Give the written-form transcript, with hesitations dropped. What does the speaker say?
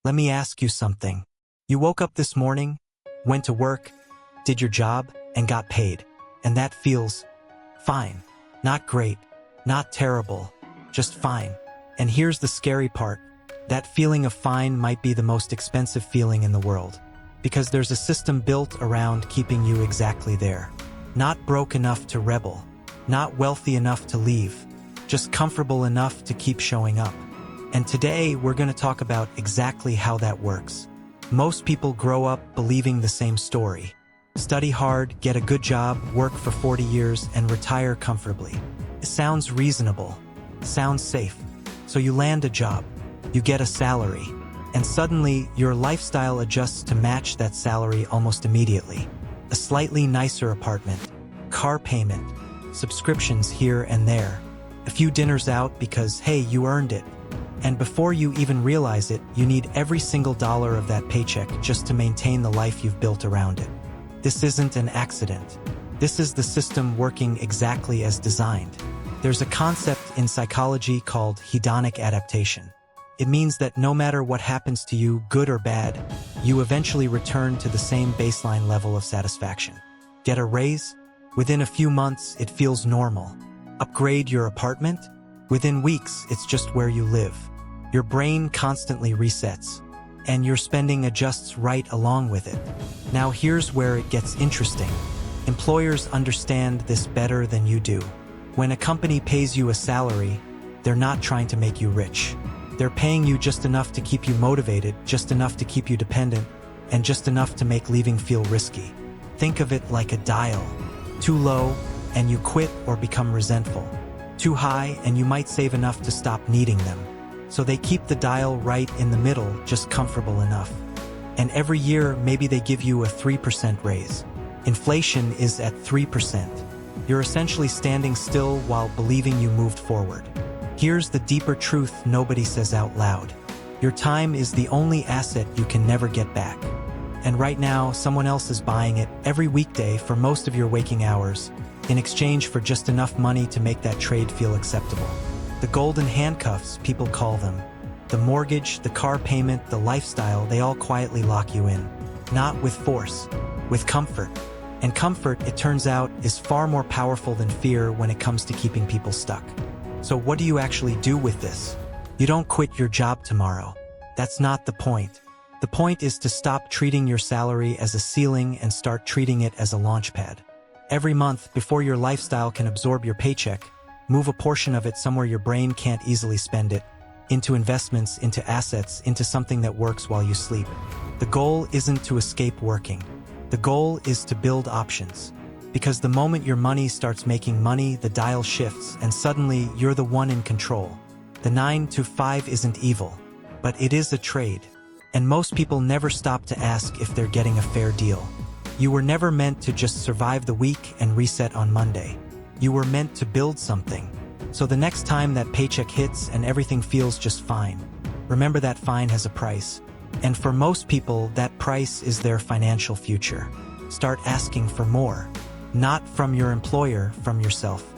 Let me ask you something. You woke up this morning, went to work, did your job, and got paid. And that feels fine. Not great, not terrible, just fine. And here's the scary part. That feeling of fine might be the most expensive feeling in the world. Because there's a system built around keeping you exactly there. Not broke enough to rebel. Not wealthy enough to leave. Just comfortable enough to keep showing up. And today, we're going to talk about exactly how that works. Most people grow up believing the same story. Study hard, get a good job, work for 40 years, and retire comfortably. It sounds reasonable. Sounds safe. So you land a job. You get a salary. And suddenly, your lifestyle adjusts to match that salary almost immediately. A slightly nicer apartment, car payment, subscriptions here and there, a few dinners out because, hey, you earned it. And before you even realize it, you need every single dollar of that paycheck just to maintain the life you've built around it. This isn't an accident. This is the system working exactly as designed. There's a concept in psychology called hedonic adaptation. It means that no matter what happens to you, good or bad, you eventually return to the same baseline level of satisfaction. Get a raise? Within a few months, it feels normal. Upgrade your apartment? Within weeks, it's just where you live. Your brain constantly resets, and your spending adjusts right along with it. Now here's where it gets interesting. Employers understand this better than you do. When a company pays you a salary, they're not trying to make you rich. They're paying you just enough to keep you motivated, just enough to keep you dependent, and just enough to make leaving feel risky. Think of it like a dial. Too low, and you quit or become resentful. Too high, and you might save enough to stop needing them. So they keep the dial right in the middle, just comfortable enough. And every year, maybe they give you a 3% raise. Inflation is at 3%. You're essentially standing still while believing you moved forward. Here's the deeper truth nobody says out loud. Your time is the only asset you can never get back. And right now, someone else is buying it every weekday for most of your waking hours, in exchange for just enough money to make that trade feel acceptable. The golden handcuffs, people call them. The mortgage, the car payment, the lifestyle, they all quietly lock you in. Not with force, with comfort. And comfort, it turns out, is far more powerful than fear when it comes to keeping people stuck. So what do you actually do with this? You don't quit your job tomorrow. That's not the point. The point is to stop treating your salary as a ceiling and start treating it as a launchpad. Every month, before your lifestyle can absorb your paycheck, move a portion of it somewhere your brain can't easily spend it, into investments, into assets, into something that works while you sleep. The goal isn't to escape working. The goal is to build options. Because the moment your money starts making money, the dial shifts, and suddenly you're the one in control. The 9 to 5 isn't evil, but it is a trade. And most people never stop to ask if they're getting a fair deal. You were never meant to just survive the week and reset on Monday. You were meant to build something. So the next time that paycheck hits and everything feels just fine, remember that fine has a price. And for most people, that price is their financial future. Start asking for more. Not from your employer, from yourself.